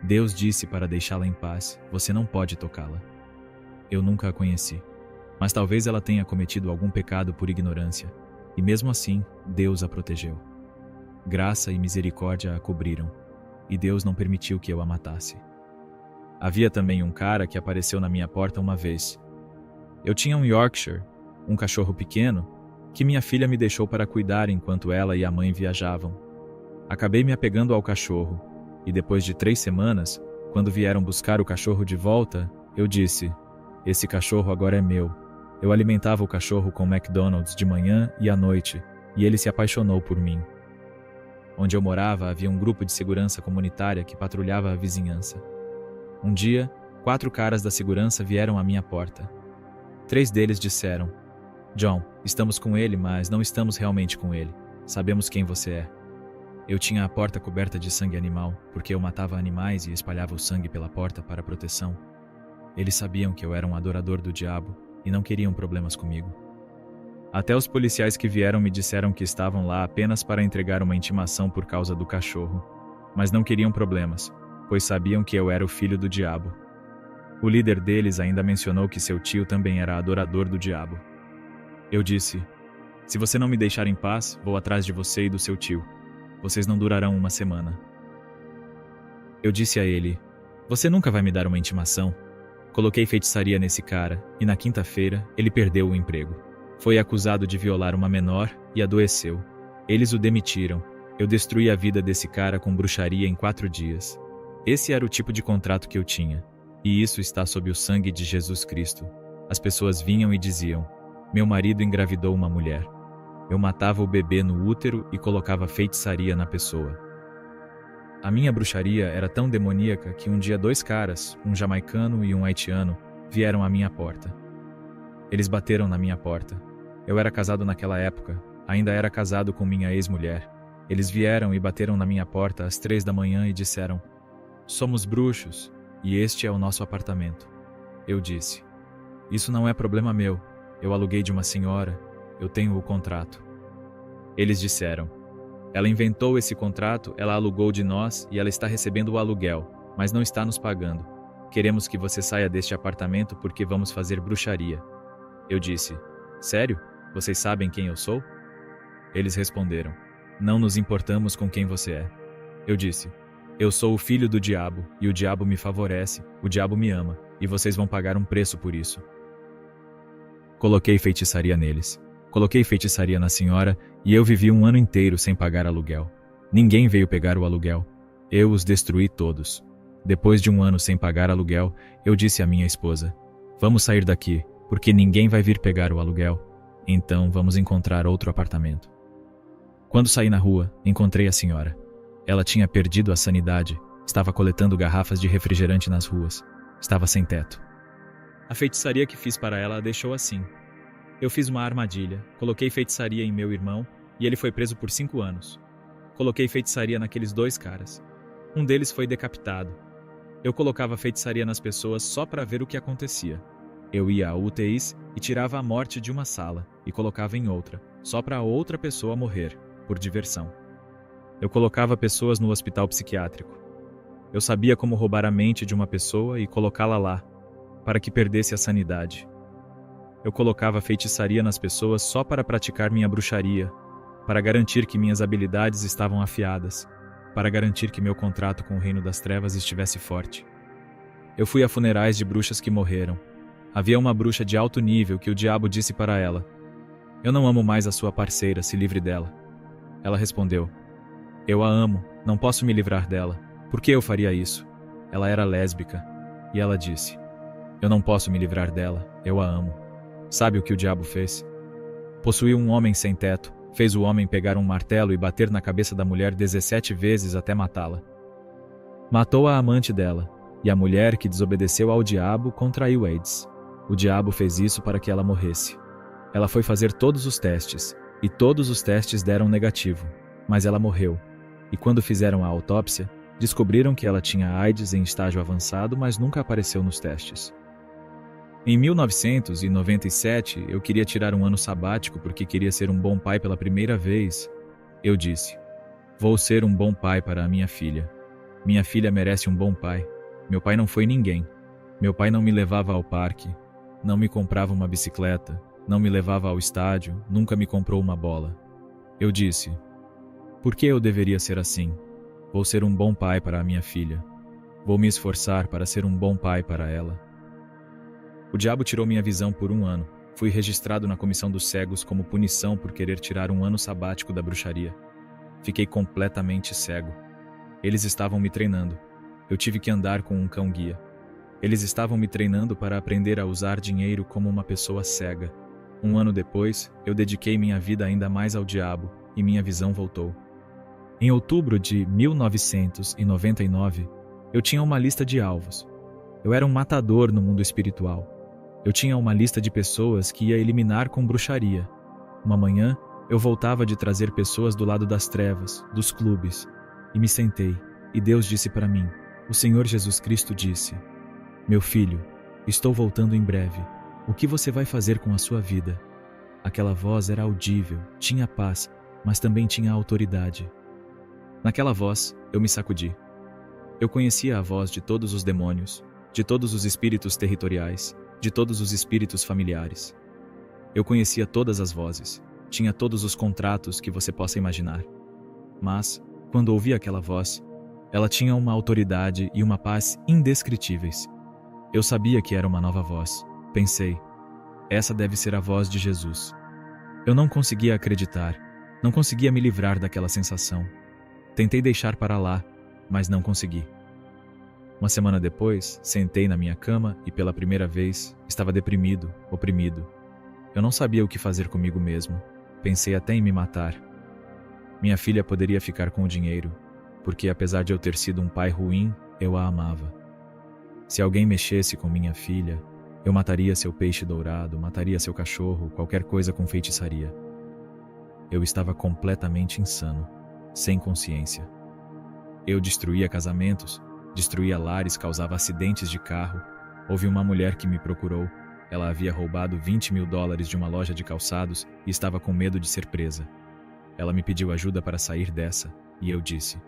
[SPEAKER 1] "Deus disse para deixá-la em paz, você não pode tocá-la." Eu nunca a conheci, mas talvez ela tenha cometido algum pecado por ignorância, e mesmo assim, Deus a protegeu. Graça e misericórdia a cobriram, e Deus não permitiu que eu a matasse. Havia também um cara que apareceu na minha porta uma vez. Eu tinha um Yorkshire, um cachorro pequeno, que minha filha me deixou para cuidar enquanto ela e a mãe viajavam. Acabei me apegando ao cachorro, e depois de 3 semanas, quando vieram buscar o cachorro de volta, eu disse: "Esse cachorro agora é meu." Eu alimentava o cachorro com McDonald's de manhã e à noite, e ele se apaixonou por mim. Onde eu morava havia um grupo de segurança comunitária que patrulhava a vizinhança. Um dia, 4 caras da segurança vieram à minha porta. 3 deles disseram: "John, estamos com ele, mas não estamos realmente com ele. Sabemos quem você é." Eu tinha a porta coberta de sangue animal, porque eu matava animais e espalhava o sangue pela porta para proteção. Eles sabiam que eu era um adorador do diabo e não queriam problemas comigo. Até os policiais que vieram me disseram que estavam lá apenas para entregar uma intimação por causa do cachorro, mas não queriam problemas, pois sabiam que eu era o filho do diabo. O líder deles ainda mencionou que seu tio também era adorador do diabo. Eu disse: "Se você não me deixar em paz, vou atrás de você e do seu tio. Vocês não durarão uma semana." Eu disse a ele: "Você nunca vai me dar uma intimação." Coloquei feitiçaria nesse cara, e na quinta-feira, ele perdeu o emprego. Foi acusado de violar uma menor e adoeceu. Eles o demitiram. Eu destruí a vida desse cara com bruxaria em 4 dias. Esse era o tipo de contrato que eu tinha. E isso está sob o sangue de Jesus Cristo. As pessoas vinham e diziam: "Meu marido engravidou uma mulher." Eu matava o bebê no útero e colocava feitiçaria na pessoa. A minha bruxaria era tão demoníaca que um dia 2 caras, um jamaicano e um haitiano, vieram à minha porta. Eles bateram na minha porta. Eu era casado naquela época, ainda era casado com minha ex-mulher. Eles vieram e bateram na minha porta às 3 da manhã e disseram: "Somos bruxos, e este é o nosso apartamento." Eu disse: "Isso não é problema meu. Eu aluguei de uma senhora. Eu tenho o contrato." Eles disseram: "Ela inventou esse contrato, ela alugou de nós e ela está recebendo o aluguel, mas não está nos pagando. Queremos que você saia deste apartamento porque vamos fazer bruxaria." Eu disse: "Sério? Vocês sabem quem eu sou?" Eles responderam: "Não nos importamos com quem você é." Eu disse: "Eu sou o filho do diabo, e o diabo me favorece, o diabo me ama, e vocês vão pagar um preço por isso." Coloquei feitiçaria neles. Coloquei feitiçaria na senhora e eu vivi 1 ano inteiro sem pagar aluguel. Ninguém veio pegar o aluguel. Eu os destruí todos. Depois de 1 ano sem pagar aluguel, eu disse à minha esposa: "Vamos sair daqui, porque ninguém vai vir pegar o aluguel. Então vamos encontrar outro apartamento." Quando saí na rua, encontrei a senhora. Ela tinha perdido a sanidade, estava coletando garrafas de refrigerante nas ruas. Estava sem teto. A feitiçaria que fiz para ela a deixou assim. Eu fiz uma armadilha, coloquei feitiçaria em meu irmão e ele foi preso por 5 anos. Coloquei feitiçaria naqueles 2 caras. Um deles foi decapitado. Eu colocava feitiçaria nas pessoas só para ver o que acontecia. Eu ia a UTIs e tirava a morte de uma sala e colocava em outra, só para outra pessoa morrer, por diversão. Eu colocava pessoas no hospital psiquiátrico. Eu sabia como roubar a mente de uma pessoa e colocá-la lá, para que perdesse a sanidade. Eu colocava feitiçaria nas pessoas só para praticar minha bruxaria, para garantir que minhas habilidades estavam afiadas, para garantir que meu contrato com o Reino das Trevas estivesse forte. Eu fui a funerais de bruxas que morreram. Havia uma bruxa de alto nível que o diabo disse para ela: "Eu não amo mais a sua parceira, se livre dela." Ela respondeu: "Eu a amo, não posso me livrar dela. Por que eu faria isso?" Ela era lésbica. E ela disse: "Eu não posso me livrar dela, eu a amo." Sabe o que o diabo fez? Possuiu um homem sem teto, fez o homem pegar um martelo e bater na cabeça da mulher 17 vezes até matá-la. Matou a amante dela, e a mulher que desobedeceu ao diabo contraiu AIDS. O diabo fez isso para que ela morresse. Ela foi fazer todos os testes, e todos os testes deram negativo, mas ela morreu. E quando fizeram a autópsia, Descobriram que ela tinha AIDS em estágio avançado, mas nunca apareceu nos testes. Em 1997, eu queria tirar um ano sabático porque queria ser um bom pai pela primeira vez. Eu disse: vou ser um bom pai para a minha filha. Minha filha merece um bom pai. Meu pai não foi ninguém. Meu pai não me levava ao parque, não me comprava uma bicicleta, não me levava ao estádio, nunca me comprou uma bola. Eu disse: por que eu deveria ser assim? Vou ser um bom pai para a minha filha. Vou me esforçar para ser um bom pai para ela. O diabo tirou minha visão por um ano. Fui registrado na comissão dos cegos como punição por querer tirar um ano sabático da bruxaria. Fiquei completamente cego. Eles estavam me treinando. Eu tive que andar com um cão-guia. Eles estavam me treinando para aprender a usar dinheiro como uma pessoa cega. Um ano depois, eu dediquei minha vida ainda mais ao diabo e minha visão voltou. Em outubro de 1999, eu tinha uma lista de alvos. Eu era um matador no mundo espiritual. Eu tinha uma lista de pessoas que ia eliminar com bruxaria. Uma manhã, eu voltava de trazer pessoas do lado das trevas, dos clubes, e me sentei, e Deus disse para mim, o Senhor Jesus Cristo disse: meu filho, estou voltando em breve. O que você vai fazer com a sua vida? Aquela voz era audível, tinha paz, mas também tinha autoridade. Naquela voz, eu me sacudi. Eu conhecia a voz de todos os demônios, de todos os espíritos territoriais, de todos os espíritos familiares. Eu conhecia todas as vozes, tinha todos os contratos que você possa imaginar. Mas, quando ouvi aquela voz, ela tinha uma autoridade e uma paz indescritíveis. Eu sabia que era uma nova voz. Pensei, essa deve ser a voz de Jesus. Eu não conseguia acreditar, não conseguia me livrar daquela sensação. Tentei deixar para lá, mas não consegui. Uma semana depois, sentei na minha cama e pela primeira vez estava deprimido, oprimido. Eu não sabia o que fazer comigo mesmo. Pensei até em me matar. Minha filha poderia ficar com o dinheiro, porque apesar de eu ter sido um pai ruim, eu a amava. Se alguém mexesse com minha filha, eu mataria seu peixe dourado, mataria seu cachorro, qualquer coisa com feitiçaria. Eu estava completamente insano, sem consciência. Eu destruía casamentos, destruía lares, causava acidentes de carro. Houve uma mulher que me procurou. Ela havia roubado $20 mil de uma loja de calçados e estava com medo de ser presa. Ela me pediu ajuda para sair dessa, e eu disse: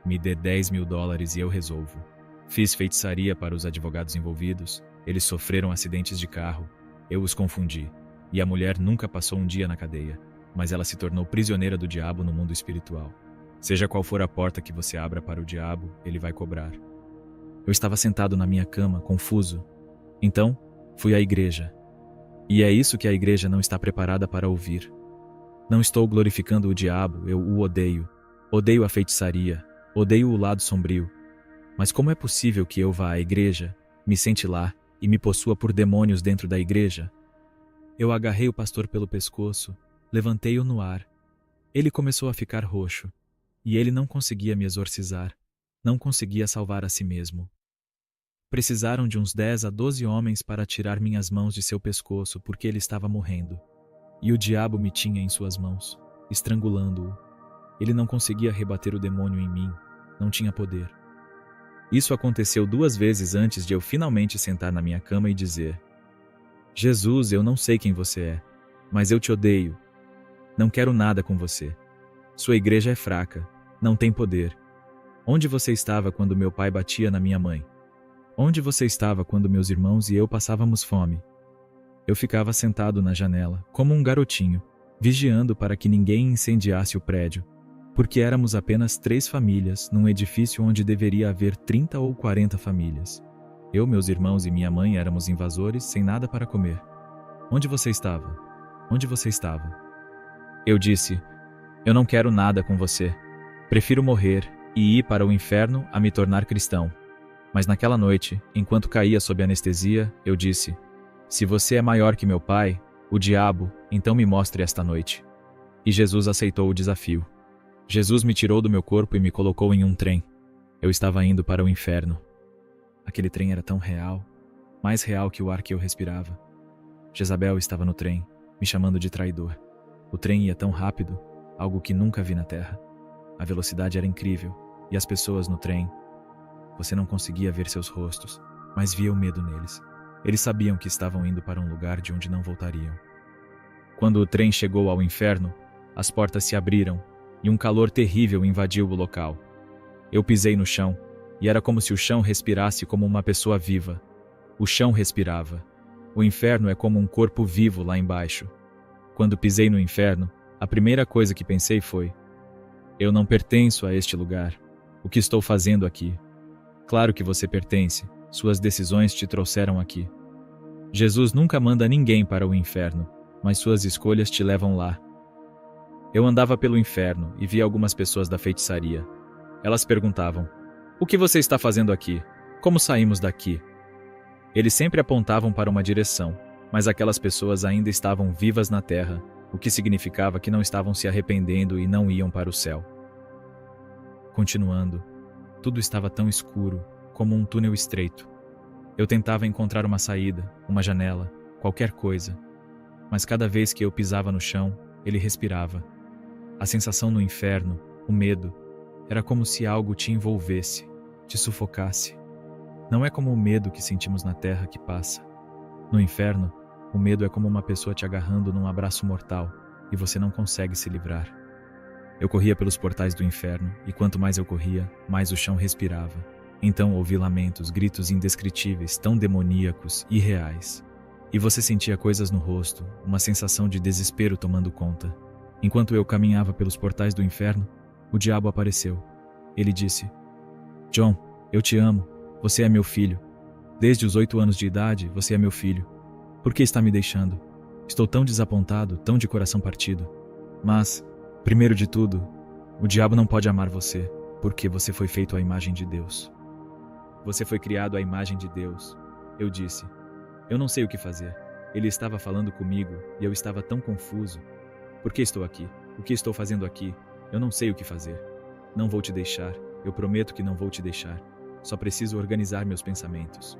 [SPEAKER 1] me dê $10 mil e eu resolvo. Fiz feitiçaria para os advogados envolvidos, eles sofreram acidentes de carro, eu os confundi, e a mulher nunca passou um dia na cadeia, mas ela se tornou prisioneira do diabo no mundo espiritual. Seja qual for a porta que você abra para o diabo, ele vai cobrar. Eu estava sentado na minha cama, confuso. Então, fui à igreja. E é isso que a igreja não está preparada para ouvir. Não estou glorificando o diabo, eu o odeio. Odeio a feitiçaria, odeio o lado sombrio. Mas como é possível que eu vá à igreja, me sente lá e me possua por demônios dentro da igreja? Eu agarrei o pastor pelo pescoço, levantei-o no ar. Ele começou a ficar roxo, e ele não conseguia me exorcizar, não conseguia salvar a si mesmo. Precisaram de uns 10 a 12 homens para tirar minhas mãos de seu pescoço porque ele estava morrendo. E o diabo me tinha em suas mãos, estrangulando-o. Ele não conseguia rebater o demônio em mim, não tinha poder. Isso aconteceu 2 vezes antes de eu finalmente sentar na minha cama e dizer: Jesus, eu não sei quem você é, mas eu te odeio. Não quero nada com você. Sua igreja é fraca, não tem poder. Onde você estava quando meu pai batia na minha mãe? Onde você estava quando meus irmãos e eu passávamos fome? Eu ficava sentado na janela, como um garotinho, vigiando para que ninguém incendiasse o prédio, porque éramos apenas 3 famílias num edifício onde deveria haver 30 ou 40 famílias. Eu, meus irmãos e minha mãe éramos invasores sem nada para comer. Onde você estava? Onde você estava? Eu disse: eu não quero nada com você. Prefiro morrer e ir para o inferno a me tornar cristão. Mas naquela noite, enquanto caía sob anestesia, eu disse: se você é maior que meu pai, o diabo, então me mostre esta noite. E Jesus aceitou o desafio. Jesus me tirou do meu corpo e me colocou em um trem. Eu estava indo para o inferno. Aquele trem era tão real, mais real que o ar que eu respirava. Jezabel estava no trem, me chamando de traidor. O trem ia tão rápido, algo que nunca vi na terra. A velocidade era incrível. E as pessoas no trem? Você não conseguia ver seus rostos, mas via o medo neles. Eles sabiam que estavam indo para um lugar de onde não voltariam. Quando o trem chegou ao inferno, as portas se abriram e um calor terrível invadiu o local. Eu pisei no chão e era como se o chão respirasse como uma pessoa viva. O chão respirava. O inferno é como um corpo vivo lá embaixo. Quando pisei no inferno, a primeira coisa que pensei foi: eu não pertenço a este lugar. O que estou fazendo aqui? Claro que você pertence. Suas decisões te trouxeram aqui. Jesus nunca manda ninguém para o inferno, mas suas escolhas te levam lá. Eu andava pelo inferno e vi algumas pessoas da feitiçaria. Elas perguntavam: o que você está fazendo aqui? Como saímos daqui? Eles sempre apontavam para uma direção, mas aquelas pessoas ainda estavam vivas na terra, o que significava que não estavam se arrependendo e não iam para o céu. Continuando, tudo estava tão escuro, como um túnel estreito. Eu tentava encontrar uma saída, uma janela, qualquer coisa, mas cada vez que eu pisava no chão, ele respirava. A sensação no inferno, o medo, era como se algo te envolvesse, te sufocasse. Não é como o medo que sentimos na terra que passa. No inferno, o medo é como uma pessoa te agarrando num abraço mortal e você não consegue se livrar. Eu corria pelos portais do inferno e quanto mais eu corria, mais o chão respirava. Então ouvi lamentos, gritos indescritíveis, tão demoníacos e reais. E você sentia coisas no rosto, uma sensação de desespero tomando conta. Enquanto eu caminhava pelos portais do inferno, o diabo apareceu. Ele disse: John, eu te amo. Você é meu filho. Desde os 8 anos de idade, você é meu filho. Por que está me deixando? Estou tão desapontado, tão de coração partido. Mas, primeiro de tudo, o diabo não pode amar você, porque você foi feito à imagem de Deus. Você foi criado à imagem de Deus. Eu disse: eu não sei o que fazer. Ele estava falando comigo e eu estava tão confuso. Por que estou aqui? O que estou fazendo aqui? Eu não sei o que fazer. Não vou te deixar. Eu prometo que não vou te deixar. Só preciso organizar meus pensamentos.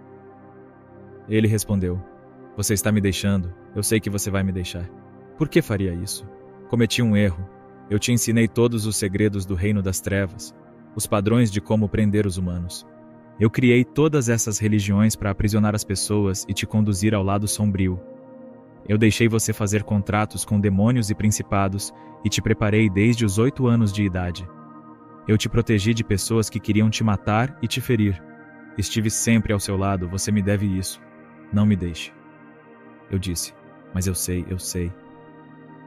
[SPEAKER 1] Ele respondeu: você está me deixando. Eu sei que você vai me deixar. Por que faria isso? Cometi um erro. Eu te ensinei todos os segredos do reino das trevas, os padrões de como prender os humanos. Eu criei todas essas religiões para aprisionar as pessoas e te conduzir ao lado sombrio. Eu deixei você fazer contratos com demônios e principados e te preparei desde os 8 anos de idade. Eu te protegi de pessoas que queriam te matar e te ferir. Estive sempre ao seu lado, você me deve isso. Não me deixe. Eu disse: mas eu sei.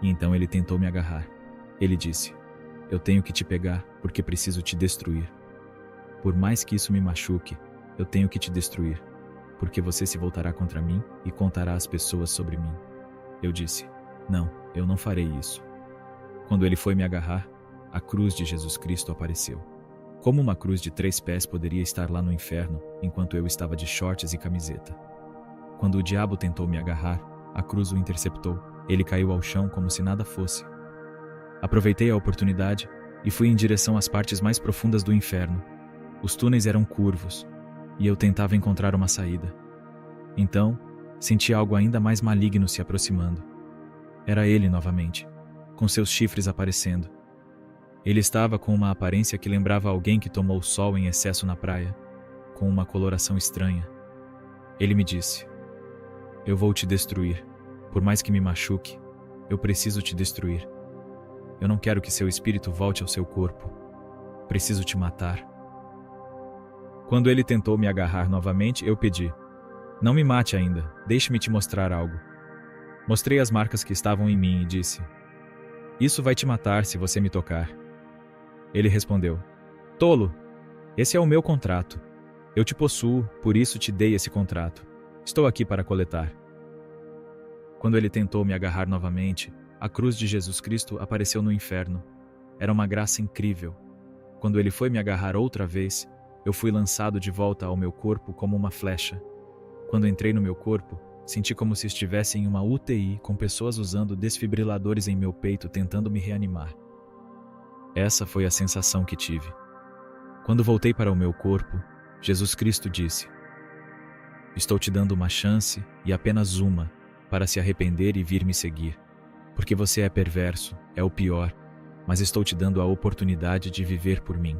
[SPEAKER 1] E então ele tentou me agarrar. Ele disse: eu tenho que te pegar porque preciso te destruir. Por mais que isso me machuque, eu tenho que te destruir, porque você se voltará contra mim e contará às pessoas sobre mim. Eu disse: não, eu não farei isso. Quando ele foi me agarrar, a cruz de Jesus Cristo apareceu. Como uma cruz de 3 pés poderia estar lá no inferno, enquanto eu estava de shorts e camiseta? Quando o diabo tentou me agarrar, a cruz o interceptou. Ele caiu ao chão como se nada fosse. Aproveitei a oportunidade e fui em direção às partes mais profundas do inferno. Os túneis eram curvos, e eu tentava encontrar uma saída. Então, senti algo ainda mais maligno se aproximando. Era ele novamente, com seus chifres aparecendo. Ele estava com uma aparência que lembrava alguém que tomou sol em excesso na praia, com uma coloração estranha. Ele me disse: eu vou te destruir. Por mais que me machuque, eu preciso te destruir. Eu não quero que seu espírito volte ao seu corpo. Preciso te matar. Quando ele tentou me agarrar novamente, eu pedi: não me mate ainda, deixe-me te mostrar algo. Mostrei as marcas que estavam em mim e disse: isso vai te matar se você me tocar. Ele respondeu: tolo, esse é o meu contrato. Eu te possuo, por isso te dei esse contrato. Estou aqui para coletar. Quando ele tentou me agarrar novamente, a cruz de Jesus Cristo apareceu no inferno. Era uma graça incrível. Quando ele foi me agarrar outra vez, eu fui lançado de volta ao meu corpo como uma flecha. Quando entrei no meu corpo, senti como se estivesse em uma UTI com pessoas usando desfibriladores em meu peito tentando me reanimar. Essa foi a sensação que tive. Quando voltei para o meu corpo, Jesus Cristo disse: estou te dando uma chance, e apenas uma, para se arrepender e vir me seguir. Porque você é perverso, é o pior, mas estou te dando a oportunidade de viver por mim.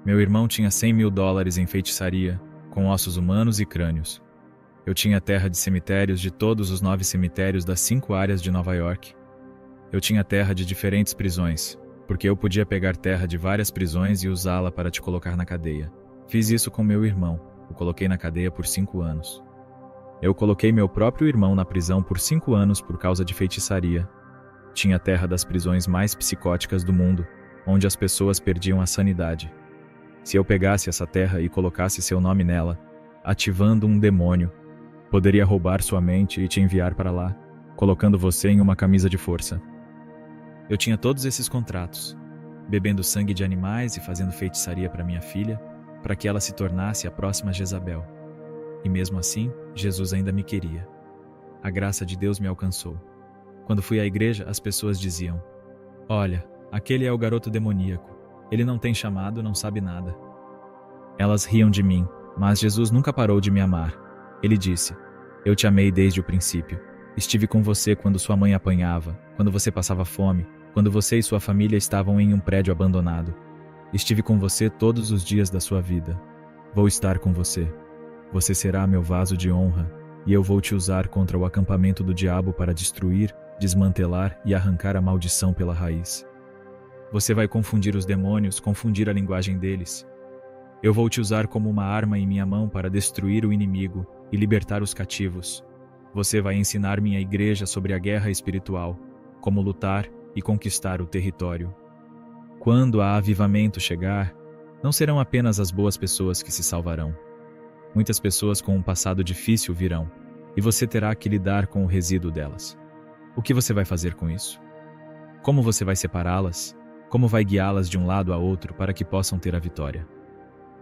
[SPEAKER 1] Meu irmão tinha $100.000 em feitiçaria, com ossos humanos e crânios. Eu tinha terra de cemitérios de todos os 9 cemitérios das 5 áreas de Nova York. Eu tinha terra de diferentes prisões, porque eu podia pegar terra de várias prisões e usá-la para te colocar na cadeia. Fiz isso com meu irmão, o coloquei na cadeia por 5 anos. Eu coloquei meu próprio irmão na prisão por 5 anos por causa de feitiçaria. Tinha terra das prisões mais psicóticas do mundo, onde as pessoas perdiam a sanidade. Se eu pegasse essa terra e colocasse seu nome nela, ativando um demônio, poderia roubar sua mente e te enviar para lá, colocando você em uma camisa de força. Eu tinha todos esses contratos, bebendo sangue de animais e fazendo feitiçaria para minha filha, para que ela se tornasse a próxima Jezabel. E mesmo assim, Jesus ainda me queria. A graça de Deus me alcançou. Quando fui à igreja, as pessoas diziam: "Olha, aquele é o garoto demoníaco. Ele não tem chamado, não sabe nada." Elas riam de mim, mas Jesus nunca parou de me amar. Ele disse: "Eu te amei desde o princípio. Estive com você quando sua mãe apanhava, quando você passava fome, quando você e sua família estavam em um prédio abandonado. Estive com você todos os dias da sua vida. Vou estar com você. Você será meu vaso de honra, e eu vou te usar contra o acampamento do diabo para destruir, desmantelar e arrancar a maldição pela raiz. Você vai confundir os demônios, confundir a linguagem deles. Eu vou te usar como uma arma em minha mão para destruir o inimigo e libertar os cativos. Você vai ensinar minha igreja sobre a guerra espiritual, como lutar e conquistar o território. Quando a avivamento chegar, não serão apenas as boas pessoas que se salvarão. Muitas pessoas com um passado difícil virão, e você terá que lidar com o resíduo delas. O que você vai fazer com isso? Como você vai separá-las? Como vai guiá-las de um lado a outro para que possam ter a vitória?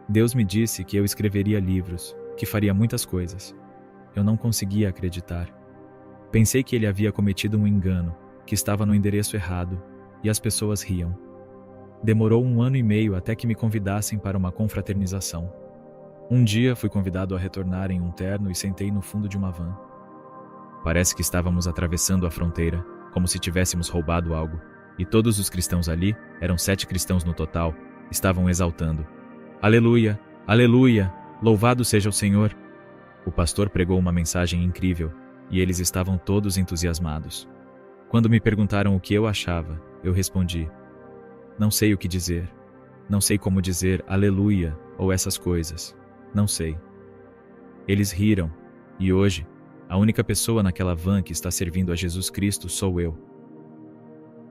[SPEAKER 1] Deus me disse que eu escreveria livros, que faria muitas coisas. Eu não conseguia acreditar. Pensei que ele havia cometido um engano, que estava no endereço errado, e as pessoas riam. Demorou 1 ano e meio até que me convidassem para uma confraternização. Um dia fui convidado a retornar em um terno e sentei no fundo de uma van. Parece que estávamos atravessando a fronteira, como se tivéssemos roubado algo, e todos os cristãos ali, eram 7 cristãos no total, estavam exaltando: "Aleluia! Aleluia! Louvado seja o Senhor!" O pastor pregou uma mensagem incrível, e eles estavam todos entusiasmados. Quando me perguntaram o que eu achava, eu respondi: "Não sei o que dizer. Não sei como dizer aleluia ou essas coisas. Não sei." Eles riram, e hoje, a única pessoa naquela van que está servindo a Jesus Cristo sou eu.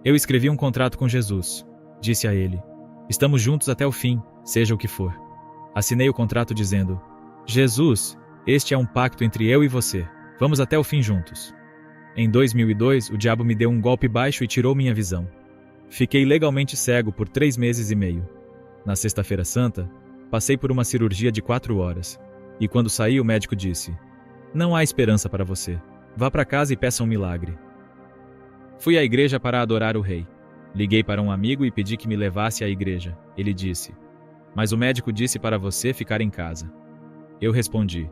[SPEAKER 1] Eu escrevi um contrato com Jesus. Disse a ele: "Estamos juntos até o fim, seja o que for." Assinei o contrato dizendo: "Jesus, este é um pacto entre eu e você. Vamos até o fim juntos." Em 2002, o diabo me deu um golpe baixo e tirou minha visão. Fiquei legalmente cego por 3 meses e meio. Na Sexta-feira Santa, passei por uma cirurgia de 4 horas. E quando saí, o médico disse: "Não há esperança para você. Vá para casa e peça um milagre." Fui à igreja para adorar o rei. Liguei para um amigo e pedi que me levasse à igreja. Ele disse: "Mas o médico disse para você ficar em casa." Eu respondi: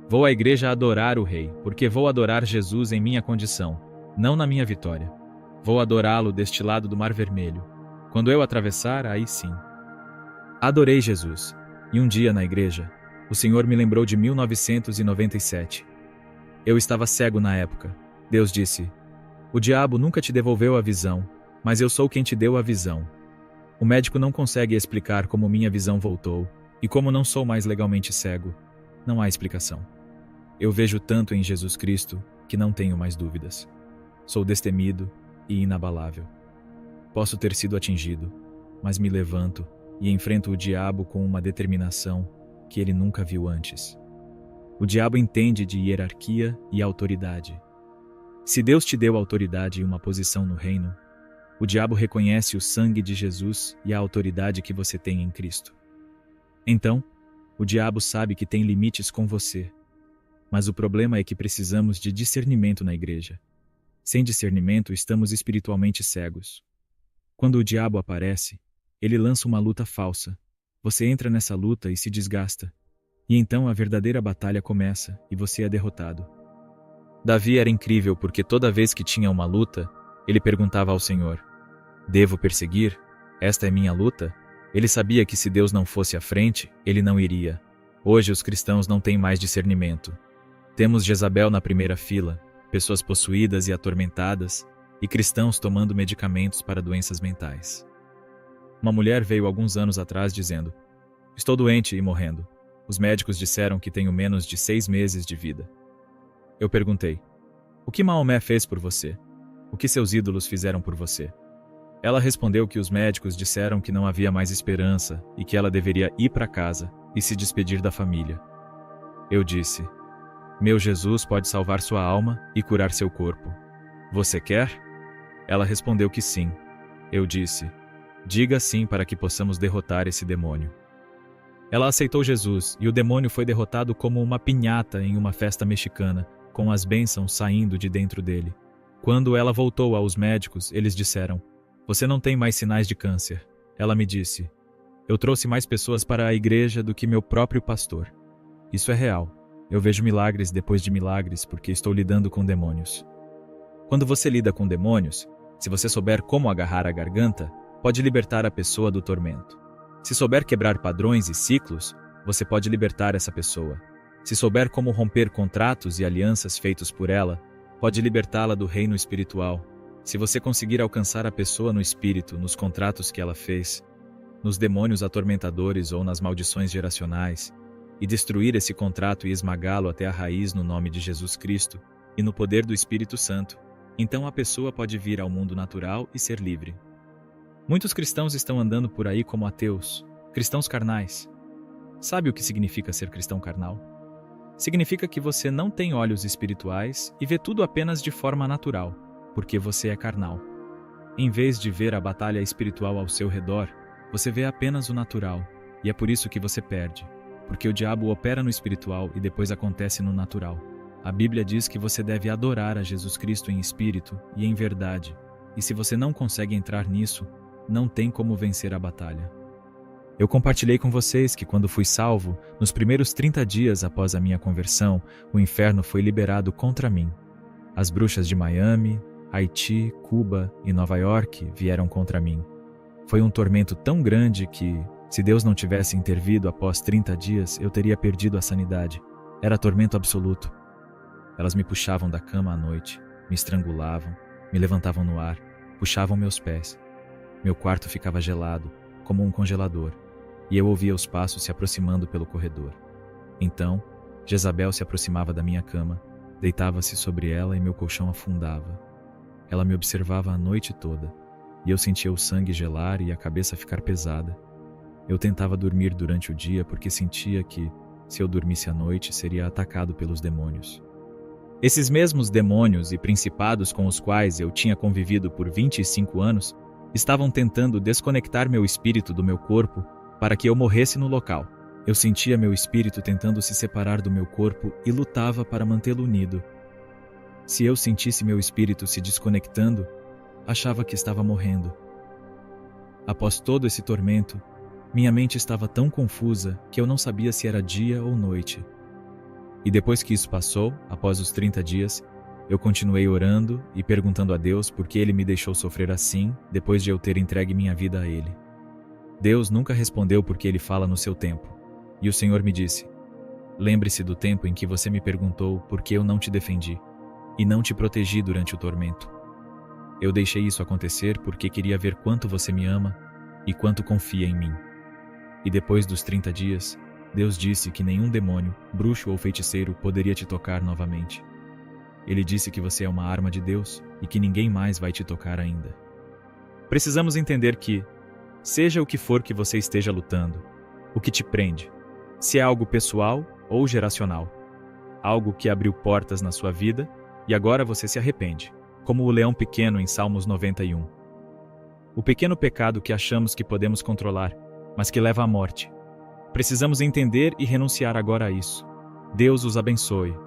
[SPEAKER 1] "Vou à igreja adorar o rei, porque vou adorar Jesus em minha condição, não na minha vitória. Vou adorá-lo deste lado do Mar Vermelho. Quando eu atravessar, aí sim." Adorei Jesus. E um dia na igreja, o Senhor me lembrou de 1997. Eu estava cego na época. Deus disse: "O diabo nunca te devolveu a visão, mas eu sou quem te deu a visão." O médico não consegue explicar como minha visão voltou, e como não sou mais legalmente cego, não há explicação. Eu vejo tanto em Jesus Cristo que não tenho mais dúvidas. Sou destemido e inabalável. Posso ter sido atingido, mas me levanto e enfrento o diabo com uma determinação que ele nunca viu antes. O diabo entende de hierarquia e autoridade. Se Deus te deu autoridade e uma posição no reino, o diabo reconhece o sangue de Jesus e a autoridade que você tem em Cristo. Então, o diabo sabe que tem limites com você. Mas o problema é que precisamos de discernimento na igreja. Sem discernimento, estamos espiritualmente cegos. Quando o diabo aparece, ele lança uma luta falsa. Você entra nessa luta e se desgasta. E então a verdadeira batalha começa e você é derrotado. Davi era incrível porque toda vez que tinha uma luta, ele perguntava ao Senhor: "Devo perseguir? Esta é minha luta?" Ele sabia que se Deus não fosse à frente, ele não iria. Hoje os cristãos não têm mais discernimento. Temos Jezabel na primeira fila, pessoas possuídas e atormentadas, e cristãos tomando medicamentos para doenças mentais. Uma mulher veio alguns anos atrás dizendo: "Estou doente e morrendo. Os médicos disseram que tenho menos de 6 meses de vida." Eu perguntei: "O que Maomé fez por você? O que seus ídolos fizeram por você?" Ela respondeu que os médicos disseram que não havia mais esperança e que ela deveria ir para casa e se despedir da família. Eu disse: "Meu Jesus pode salvar sua alma e curar seu corpo. Você quer?" Ela respondeu que sim. Eu disse: "Diga sim para que possamos derrotar esse demônio." Ela aceitou Jesus e o demônio foi derrotado como uma pinhata em uma festa mexicana, com as bênçãos saindo de dentro dele. Quando ela voltou aos médicos, eles disseram: "Você não tem mais sinais de câncer." Ela me disse: "Eu trouxe mais pessoas para a igreja do que meu próprio pastor." Isso é real. Eu vejo milagres depois de milagres porque estou lidando com demônios. Quando você lida com demônios, se você souber como agarrar a garganta, pode libertar a pessoa do tormento. Se souber quebrar padrões e ciclos, você pode libertar essa pessoa. Se souber como romper contratos e alianças feitos por ela, pode libertá-la do reino espiritual. Se você conseguir alcançar a pessoa no espírito, nos contratos que ela fez, nos demônios atormentadores ou nas maldições geracionais, e destruir esse contrato e esmagá-lo até a raiz no nome de Jesus Cristo e no poder do Espírito Santo, então a pessoa pode vir ao mundo natural e ser livre. Muitos cristãos estão andando por aí como ateus, cristãos carnais. Sabe o que significa ser cristão carnal? Significa que você não tem olhos espirituais e vê tudo apenas de forma natural, porque você é carnal. Em vez de ver a batalha espiritual ao seu redor, você vê apenas o natural, e é por isso que você perde, porque o diabo opera no espiritual e depois acontece no natural. A Bíblia diz que você deve adorar a Jesus Cristo em espírito e em verdade, e se você não consegue entrar nisso, não tem como vencer a batalha. Eu compartilhei com vocês que quando fui salvo, nos primeiros 30 dias após a minha conversão, o inferno foi liberado contra mim. As bruxas de Miami, Haiti, Cuba e Nova York vieram contra mim. Foi um tormento tão grande que, se Deus não tivesse intervido após 30 dias, eu teria perdido a sanidade. Era tormento absoluto. Elas me puxavam da cama à noite, me estrangulavam, me levantavam no ar, puxavam meus pés. Meu quarto ficava gelado, como um congelador, e eu ouvia os passos se aproximando pelo corredor. Então, Jezabel se aproximava da minha cama, deitava-se sobre ela e meu colchão afundava. Ela me observava a noite toda, e eu sentia o sangue gelar e a cabeça ficar pesada. Eu tentava dormir durante o dia porque sentia que, se eu dormisse à noite, seria atacado pelos demônios. Esses mesmos demônios e principados com os quais eu tinha convivido por 25 anos estavam tentando desconectar meu espírito do meu corpo para que eu morresse no local. Eu sentia meu espírito tentando se separar do meu corpo e lutava para mantê-lo unido. Se eu sentisse meu espírito se desconectando, achava que estava morrendo. Após todo esse tormento, minha mente estava tão confusa que eu não sabia se era dia ou noite. E depois que isso passou, após os 30 dias, eu continuei orando e perguntando a Deus por que Ele me deixou sofrer assim depois de eu ter entregue minha vida a Ele. Deus nunca respondeu porque Ele fala no seu tempo. E o Senhor me disse: "Lembre-se do tempo em que você me perguntou por que eu não te defendi e não te protegi durante o tormento. Eu deixei isso acontecer porque queria ver quanto você me ama e quanto confia em mim." E depois dos 30 dias, Deus disse que nenhum demônio, bruxo ou feiticeiro poderia te tocar novamente. Ele disse que você é uma arma de Deus e que ninguém mais vai te tocar ainda. Precisamos entender que, seja o que for que você esteja lutando, o que te prende, se é algo pessoal ou geracional, algo que abriu portas na sua vida e agora você se arrepende, como o leão pequeno em Salmos 91. O pequeno pecado que achamos que podemos controlar, mas que leva à morte. Precisamos entender e renunciar agora a isso. Deus os abençoe.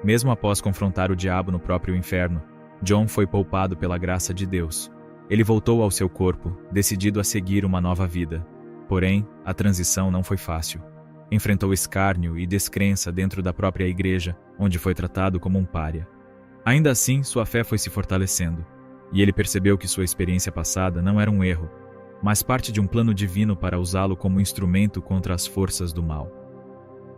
[SPEAKER 1] Mesmo após confrontar o diabo no próprio inferno, John foi poupado pela graça de Deus. Ele voltou ao seu corpo, decidido a seguir uma nova vida. Porém, a transição não foi fácil. Enfrentou escárnio e descrença dentro da própria igreja, onde foi tratado como um pária. Ainda assim, sua fé foi se fortalecendo, e ele percebeu que sua experiência passada não era um erro, mas parte de um plano divino para usá-lo como instrumento contra as forças do mal.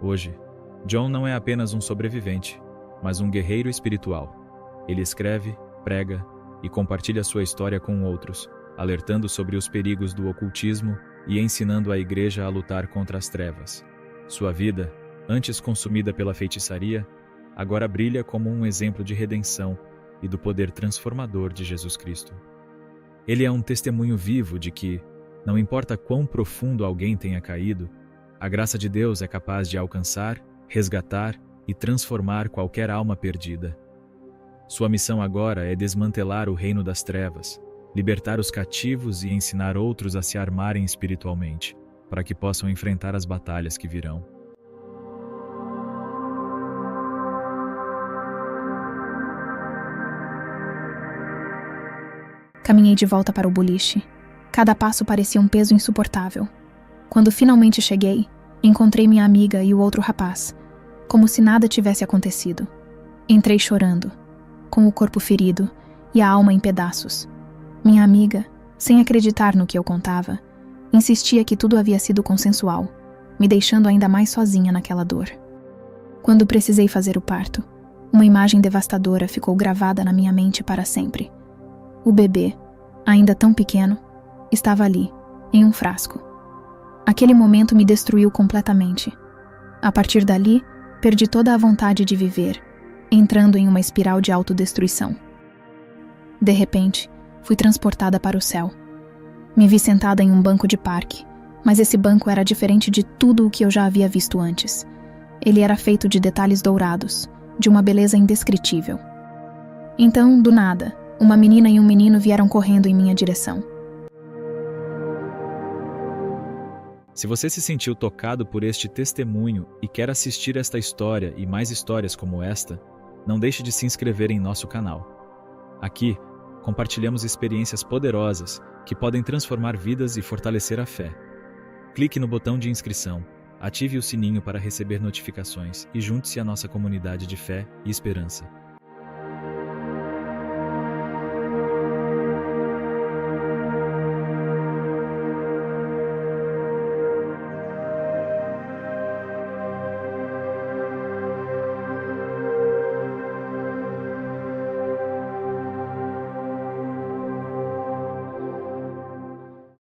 [SPEAKER 1] Hoje, John não é apenas um sobrevivente, mas um guerreiro espiritual. Ele escreve, prega e compartilha sua história com outros, alertando sobre os perigos do ocultismo e ensinando a igreja a lutar contra as trevas. Sua vida, antes consumida pela feitiçaria, agora brilha como um exemplo de redenção e do poder transformador de Jesus Cristo. Ele é um testemunho vivo de que, não importa quão profundo alguém tenha caído, a graça de Deus é capaz de alcançar, resgatar e transformar qualquer alma perdida. Sua missão agora é desmantelar o reino das trevas, libertar os cativos e ensinar outros a se armarem espiritualmente, para que possam enfrentar as batalhas que virão.
[SPEAKER 2] Caminhei de volta para o boliche. Cada passo parecia um peso insuportável. Quando finalmente cheguei, encontrei minha amiga e o outro rapaz, como se nada tivesse acontecido. Entrei chorando, com o corpo ferido e a alma em pedaços. Minha amiga, sem acreditar no que eu contava, insistia que tudo havia sido consensual, me deixando ainda mais sozinha naquela dor. Quando precisei fazer o parto, uma imagem devastadora ficou gravada na minha mente para sempre. O bebê, ainda tão pequeno, estava ali, em um frasco. Aquele momento me destruiu completamente. A partir dali, perdi toda a vontade de viver, entrando em uma espiral de autodestruição. De repente, fui transportada para o céu. Me vi sentada em um banco de parque, mas esse banco era diferente de tudo o que eu já havia visto antes. Ele era feito de detalhes dourados, de uma beleza indescritível. Então, do nada, uma menina e um menino vieram correndo em minha direção.
[SPEAKER 1] Se você se sentiu tocado por este testemunho e quer assistir esta história e mais histórias como esta, não deixe de se inscrever em nosso canal. Aqui, compartilhamos experiências poderosas que podem transformar vidas e fortalecer a fé. Clique no botão de inscrição, ative o sininho para receber notificações e junte-se à nossa comunidade de fé e esperança.